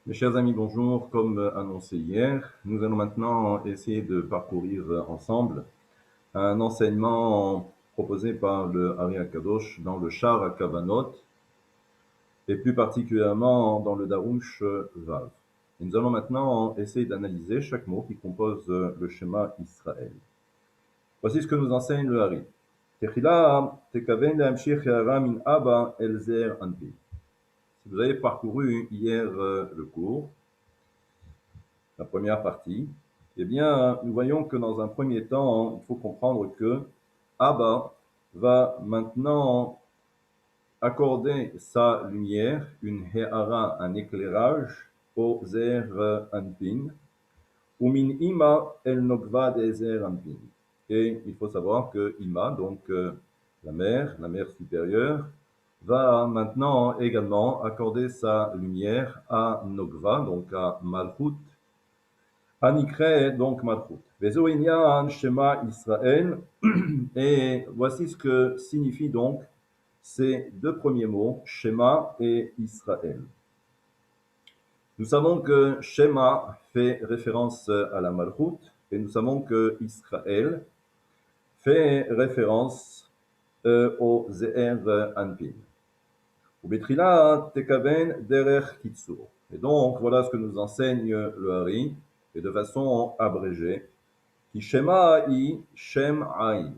Mes chers amis, bonjour. Comme annoncé hier, nous allons maintenant essayer de parcourir ensemble un enseignement proposé par le Ari Akadosh dans le Shar HaKavanot et plus particulièrement dans le Darush Vav. Et nous allons maintenant essayer d'analyser chaque mot qui compose le schéma Israël. Voici ce que nous enseigne le Ari. Techila tekaven lehamshich ha'ara min Abba el zer anpi. Si vous avez parcouru hier le cours, la première partie, eh bien, nous voyons que dans un premier temps, il faut comprendre que Abba va maintenant accorder sa lumière, une He'ara, un éclairage, au Zer Anpin, ou min Ima el Nokva des Zer Anpin. Et il faut savoir que Ima, donc la mer supérieure, va maintenant également accorder sa lumière à Nokva, donc à Malchut, Anikre, donc Malchut. Vezo inyan Shema Israël. Et voici ce que signifient donc ces deux premiers mots, Shema et Israël. Nous savons que Shema fait référence à la Malchut et nous savons que Israël fait référence au Ze'er Anpin. Ubetrila tekaven derech kitsur. Et donc, voilà ce que nous enseigne le Hari, et de façon abrégée. Qui Shema i Shem Ain.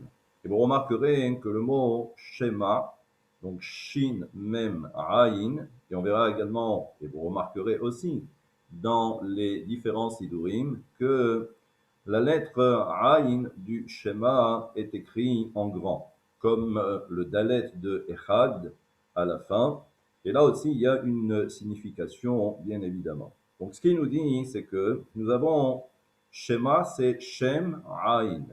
Et vous remarquerez que le mot Shema, donc Shin Mem Ain, et on verra également, et vous remarquerez aussi dans les différents Sidurim, que la lettre Ain du Shema est écrite en grand, comme le Dalet de Echad à la fin. Et là aussi, il y a une signification, bien évidemment. Donc, ce qu'il nous dit, c'est que nous avons Shema, c'est Shem Ain.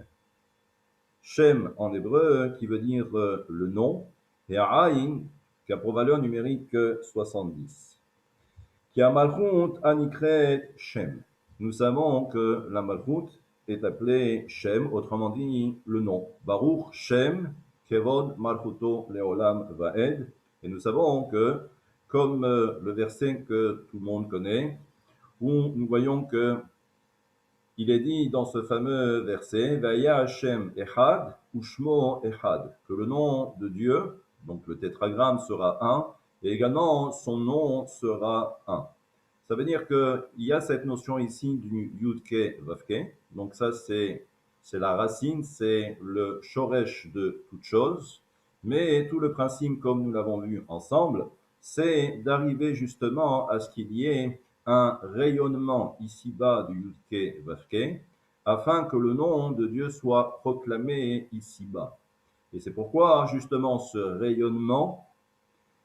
Shem en hébreu, qui veut dire le nom, et Ain, qui a pour valeur numérique 70. Qui a Malchut Anikre Shem. Nous savons que la Malchut est appelée Shem, autrement dit le nom. Baruch Shem, Kevod Malchuto Leolam Vaed. Et nous savons que, comme le verset que tout le monde connaît, où nous voyons que il est dit dans ce fameux verset, Vaya Hashem Echad, Ushmo Echad, que le nom de Dieu, donc le tétragramme sera un, et également son nom sera un. Ça veut dire qu'il y a cette notion ici du Yudke Vavke, donc ça c'est la racine, c'est le shoresh de toute chose, mais tout le principe, comme nous l'avons vu ensemble, c'est d'arriver justement à ce qu'il y ait un rayonnement ici-bas du Yudke Vavke, afin que le nom de Dieu soit proclamé ici-bas. Et c'est pourquoi justement ce rayonnement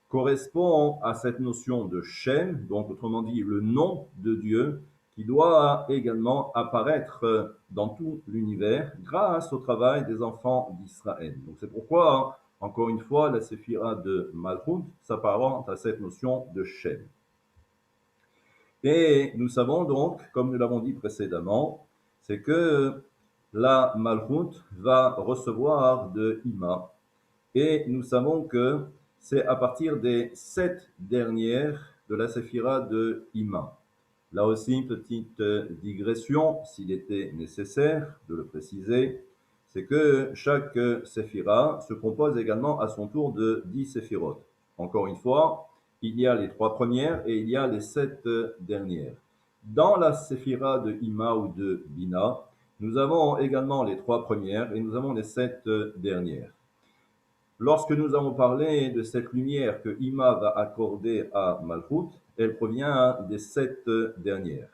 correspond à cette notion de Shem, donc autrement dit le nom de Dieu, qui doit également apparaître dans tout l'univers grâce au travail des enfants d'Israël. Donc c'est pourquoi, encore une fois, la séphira de Malchut s'apparente à cette notion de Shem. Et nous savons donc, comme nous l'avons dit précédemment, c'est que la Malchut va recevoir de Ima. Et nous savons que c'est à partir des 7 dernières de la séphira de Ima. Là aussi, une petite digression, s'il était nécessaire de le préciser, c'est que chaque séphira se compose également à son tour de 10 séphirotes. Encore une fois, il y a les 3 premières et il y a les 7 dernières. Dans la séphira de Ima ou de Bina, nous avons également les 3 premières et nous avons les 7 dernières. Lorsque nous avons parlé de cette lumière que Ima va accorder à Malchut, elle provient des 7 dernières.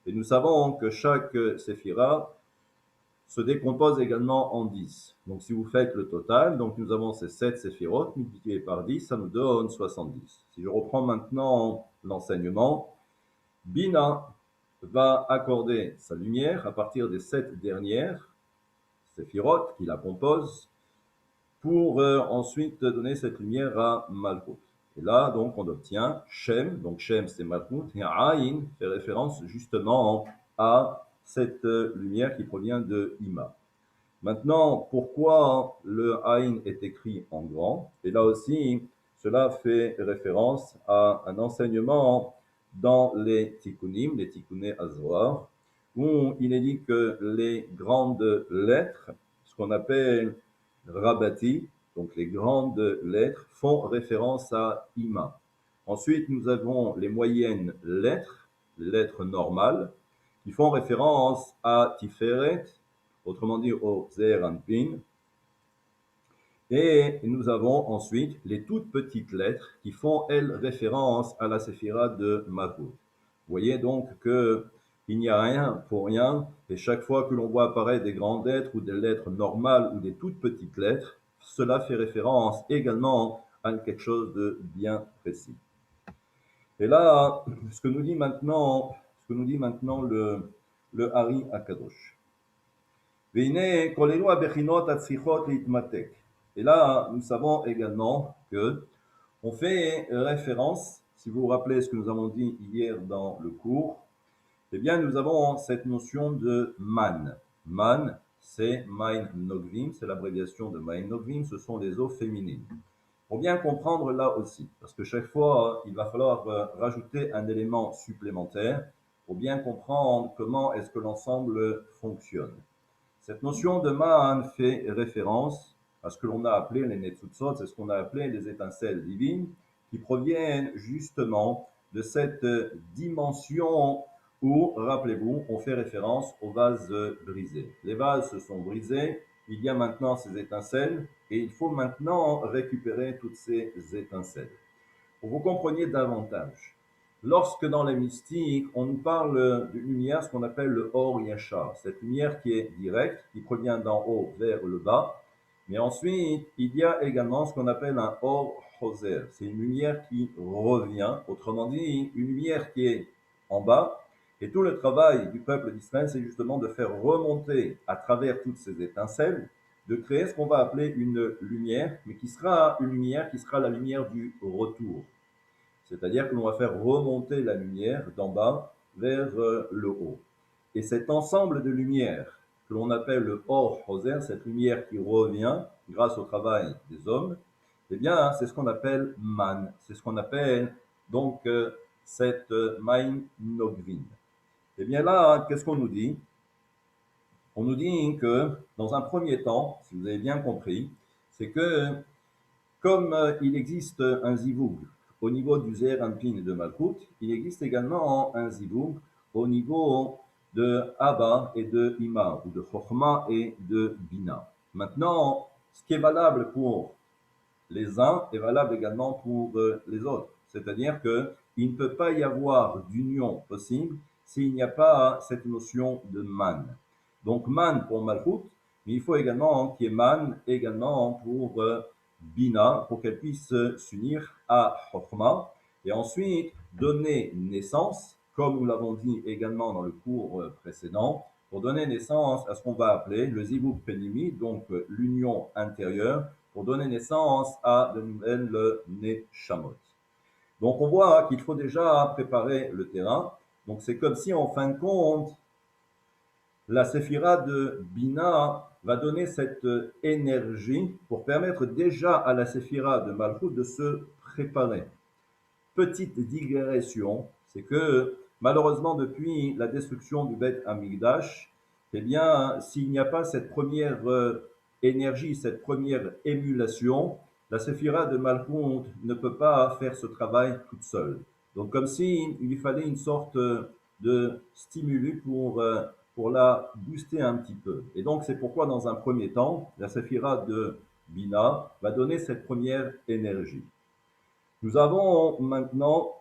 Et nous savons que chaque séphira se décompose également en 10. Donc si vous faites le total, donc nous avons ces 7 séphirotes multipliées par 10, ça nous donne 70. Si je reprends maintenant l'enseignement, Bina va accorder sa lumière à partir des 7 dernières séphirotes qui la composent, pour ensuite donner cette lumière à Malchut. Et là, donc, on obtient Shem, donc Shem c'est Malchut, et Aïn fait référence justement à cette lumière qui provient de Ima. Maintenant, pourquoi le Aïn est écrit en grand? Et là aussi, cela fait référence à un enseignement dans les tikkunim, les tikkuné Azohar, où il est dit que les grandes lettres, ce qu'on appelle rabati, donc les grandes lettres, font référence à Ima. Ensuite, nous avons les moyennes lettres, les lettres normales, qui font référence à Tiferet, autrement dit au Zeir Anpin. Et nous avons ensuite les toutes petites lettres qui font, elles, référence à la séphira de Malchut. Vous voyez donc que il n'y a rien pour rien, et chaque fois que l'on voit apparaître des grandes lettres ou des lettres normales ou des toutes petites lettres, cela fait référence également à quelque chose de bien précis. Et là, ce que nous dit maintenant le Hari Akadosh. Et là, nous savons également que on fait référence, si vous vous rappelez ce que nous avons dit hier dans le cours, eh bien, nous avons cette notion de man. Man, c'est Main Nogvim, c'est l'abréviation de Main Nogvim, ce sont les eaux féminines. Pour bien comprendre là aussi, parce que chaque fois, il va falloir rajouter un élément supplémentaire pour bien comprendre comment est-ce que l'ensemble fonctionne. Cette notion de man fait référence à ce que l'on a appelé les netzutzot, c'est ce qu'on a appelé les étincelles divines, qui proviennent justement de cette dimension où, rappelez-vous, on fait référence aux vases brisés. Les vases se sont brisés, il y a maintenant ces étincelles, et il faut maintenant récupérer toutes ces étincelles. Pour que vous compreniez davantage, lorsque dans les mystiques, on nous parle d'une lumière, ce qu'on appelle le Or Yachar, cette lumière qui est directe, qui provient d'en haut vers le bas, mais ensuite, il y a également ce qu'on appelle un Or Hoser, c'est une lumière qui revient, autrement dit, une lumière qui est en bas, et tout le travail du peuple d'Israël, c'est justement de faire remonter à travers toutes ces étincelles, de créer ce qu'on va appeler une lumière, mais qui sera une lumière qui sera la lumière du retour. C'est-à-dire que l'on va faire remonter la lumière d'en bas vers le haut. Et cet ensemble de lumière que l'on appelle le Or Hoser, cette lumière qui revient grâce au travail des hommes, eh bien, c'est ce qu'on appelle Man. C'est ce qu'on appelle donc cette Main Nogvin. Eh bien là, qu'est-ce qu'on nous dit? On nous dit que, dans un premier temps, si vous avez bien compris, c'est que comme il existe un zivoug au niveau du Zeir Anpin et de Malchut, il existe également un zivoug au niveau de Abba et de Ima, ou de Chochma et de Bina. Maintenant, ce qui est valable pour les uns est valable également pour les autres. C'est-à-dire qu'il ne peut pas y avoir d'union possible s'il n'y a pas cette notion de man. Donc man pour Malchut, mais il faut également qu'il y ait man également pour Bina, pour qu'elle puisse s'unir à Chokhmah, et ensuite donner naissance, comme nous l'avons dit également dans le cours précédent, pour donner naissance à ce qu'on va appeler le Zivug Penimi, donc l'union intérieure, pour donner naissance à de nouvelles Neshamot. Donc on voit qu'il faut déjà préparer le terrain. Donc c'est comme si en fin de compte, la séphira de Bina va donner cette énergie pour permettre déjà à la séphira de Malchut de se préparer. Petite digression, c'est que malheureusement depuis la destruction du Beth Amikdash, eh bien, s'il n'y a pas cette première énergie, cette première émulation, la séphira de Malchut ne peut pas faire ce travail toute seule. Donc comme s'il lui fallait une sorte de stimulus pour la booster un petit peu. Et donc c'est pourquoi dans un premier temps, la séphira de Bina va donner cette première énergie. Nous avons maintenant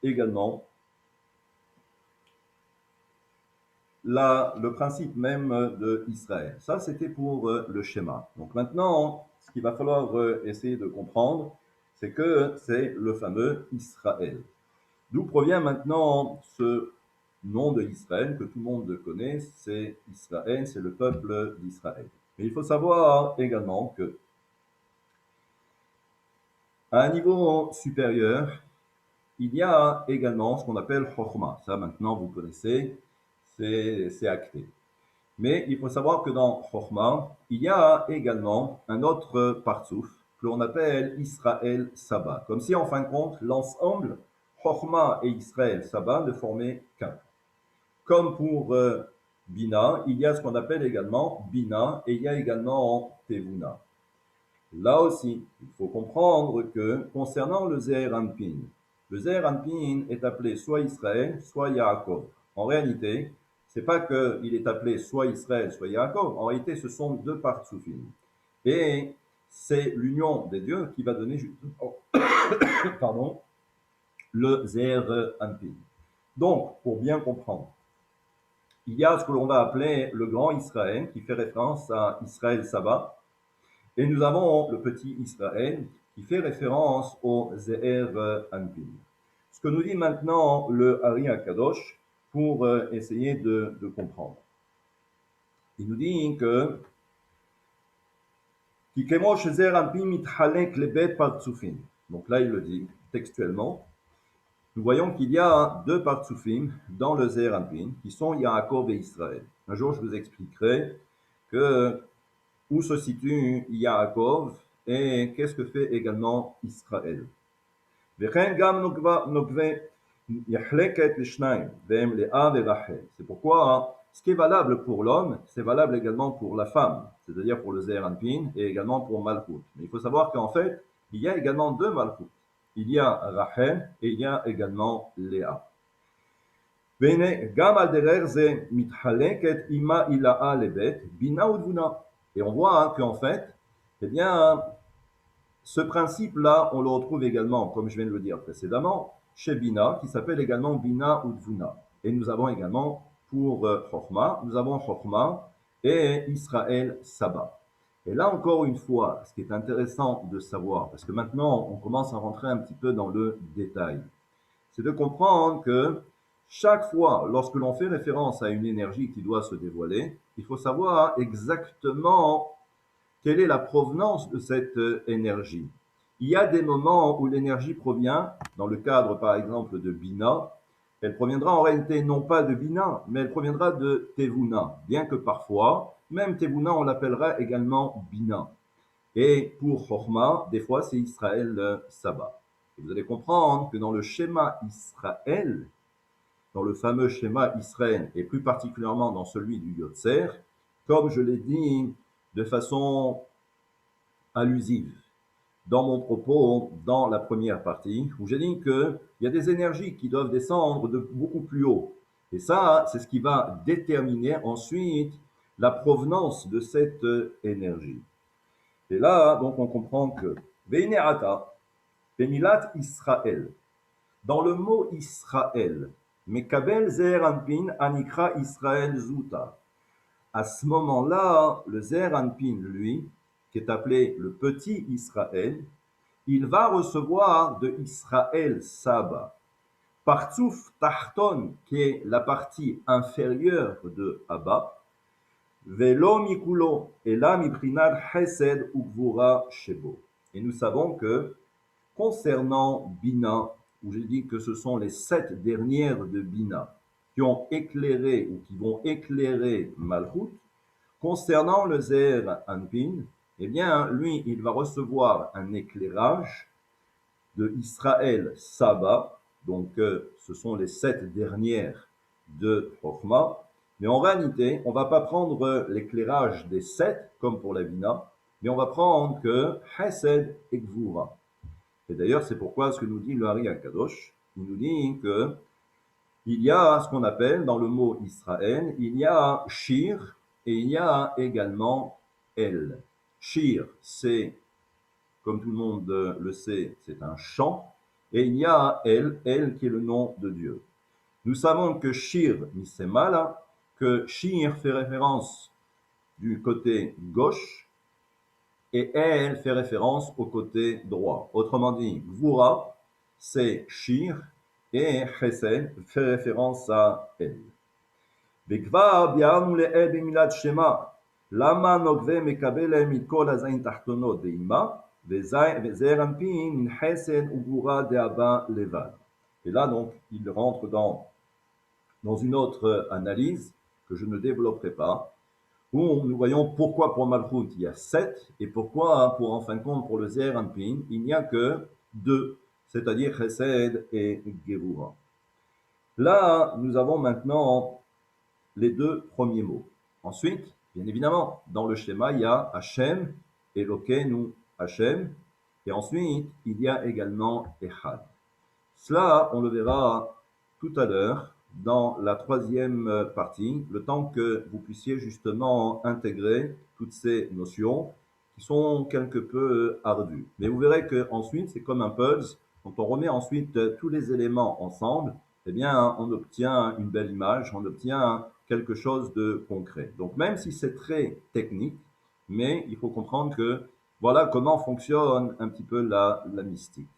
également le principe même de Israël. Ça, c'était pour le schéma. Donc maintenant, ce qu'il va falloir essayer de comprendre, c'est que c'est le fameux Israël. D'où provient maintenant ce nom de Israël que tout le monde connaît, c'est Israël, c'est le peuple d'Israël. Mais il faut savoir également que à un niveau supérieur, il y a également ce qu'on appelle Chokhmah. Ça, maintenant, vous connaissez, c'est acté. Mais il faut savoir que dans Chokhmah, il y a également un autre partsouf que l'on appelle Israël Saba. Comme si, en fin de compte, l'ensemble Chochma et Israël Saba ne formaient qu'un. Comme pour Bina, il y a ce qu'on appelle également Bina et il y a également Tevuna. Là aussi, il faut comprendre que concernant le Zeir Anpin, le Zeir Anpin est appelé soit Israël, soit Yaakov. En réalité, c'est pas qu'il est appelé soit Israël, soit Yaakov. En réalité, ce sont deux partsoufim. Et c'est l'union des deux qui va donner justement, pardon, le Zeir Anpin. Donc, pour bien comprendre, il y a ce que l'on va appeler le grand Israël, qui fait référence à Israël Saba, et nous avons le petit Israël, qui fait référence au Zeher Anpin. Ce que nous dit maintenant le Ari Akadosh pour essayer de comprendre. Il nous dit que donc là, il le dit textuellement. Nous voyons qu'il y a deux partsoufim dans le Zeher Anpin, qui sont Yaakov et Israël. Un jour, je vous expliquerai que où se situe Yaakov et qu'est-ce que fait également Israël. C'est pourquoi ce qui est valable pour l'homme, c'est valable également pour la femme, c'est-à-dire pour le Zeher Anpin et également pour Malchut. Mais il faut savoir qu'en fait, il y a également deux Malchut. Il y a Rachel et il y a également Léa. Et on voit qu'en fait, eh bien, ce principe-là, on le retrouve également, comme je viens de le dire précédemment, chez Bina, qui s'appelle également Bina ou Dvuna. Et nous avons également pour Chochma, nous avons Chochma et Israël Saba. Et là encore une fois, ce qui est intéressant de savoir, parce que maintenant on commence à rentrer un petit peu dans le détail, c'est de comprendre que chaque fois, lorsque l'on fait référence à une énergie qui doit se dévoiler, il faut savoir exactement quelle est la provenance de cette énergie. Il y a des moments où l'énergie provient, dans le cadre par exemple de Bina, elle proviendra en réalité non pas de Bina, mais elle proviendra de Tevuna, bien que parfois, même Tevuna, on l'appellera également Bina. Et pour Chochma, des fois, c'est Israël Saba. Et vous allez comprendre que dans le schéma Israël, dans le fameux schéma Israël, et plus particulièrement dans celui du Yotzer, comme je l'ai dit de façon allusive dans mon propos dans la première partie, où j'ai dit qu'il y a des énergies qui doivent descendre de beaucoup plus haut. Et ça, c'est ce qui va déterminer ensuite la provenance de cette énergie. Et là, donc, on comprend que Veineata, Benilat Israël, dans le mot Israël, Mekabel Zeher Anpin Anikra Israël Zuta. À ce moment-là, le Zeher Anpin, lui, qui est appelé le petit Israël, il va recevoir de Israël Saba. Partsouf Tahton, qui est la partie inférieure de Abba, Velo Mikulo, et là Miprinad Hesed Ukvura Shebo. Et nous savons que concernant Bina, où j'ai dit que ce sont les 7 dernières de Bina qui ont éclairé ou qui vont éclairer Malchut, concernant le Zeher Anpin, eh bien, lui, il va recevoir un éclairage de Israël Saba, donc ce sont les 7 dernières de Chochma, mais en réalité, on ne va pas prendre l'éclairage des 7, comme pour la Bina, mais on va prendre que Hesed et Gvura. Et d'ailleurs, c'est pourquoi ce que nous dit le Hari Akadosh, il nous dit que il y a ce qu'on appelle dans le mot Israël, il y a Shir et il y a également El. Shir, c'est, comme tout le monde le sait, c'est un chant, et il y a El qui est le nom de Dieu. Nous savons que Shir, Misemala, que Shir fait référence du côté gauche, et El fait référence au côté droit. Autrement dit, Gvura, c'est Shir, et Chesed fait référence à El. וכבר ביארנו לעיל במילת שמע, למה נוגבה מקבל להם מכל הזין תחתונות דאימה, וזעיר אנפין מן חסד וגבורה דאבא לבד. Et là, donc, il rentre dans une autre analyse que je ne développerai pas, où nous voyons pourquoi pour Malchut il y a 7 et pourquoi pour en fin de compte pour le Zeher Anpin il n'y a que 2. c'est-à-dire Chesed et Gevura. Là, nous avons maintenant les deux premiers mots. Ensuite, bien évidemment, dans le schéma, il y a Hachem, Elokeinu, Hachem, et ensuite, il y a également Echad. Cela, on le verra tout à l'heure dans la troisième partie, le temps que vous puissiez justement intégrer toutes ces notions qui sont quelque peu ardues. Mais vous verrez que ensuite, c'est comme un puzzle. Quand on remet ensuite tous les éléments ensemble, eh bien, on obtient une belle image, on obtient quelque chose de concret. Donc, même si c'est très technique, mais il faut comprendre que voilà comment fonctionne un petit peu la mystique.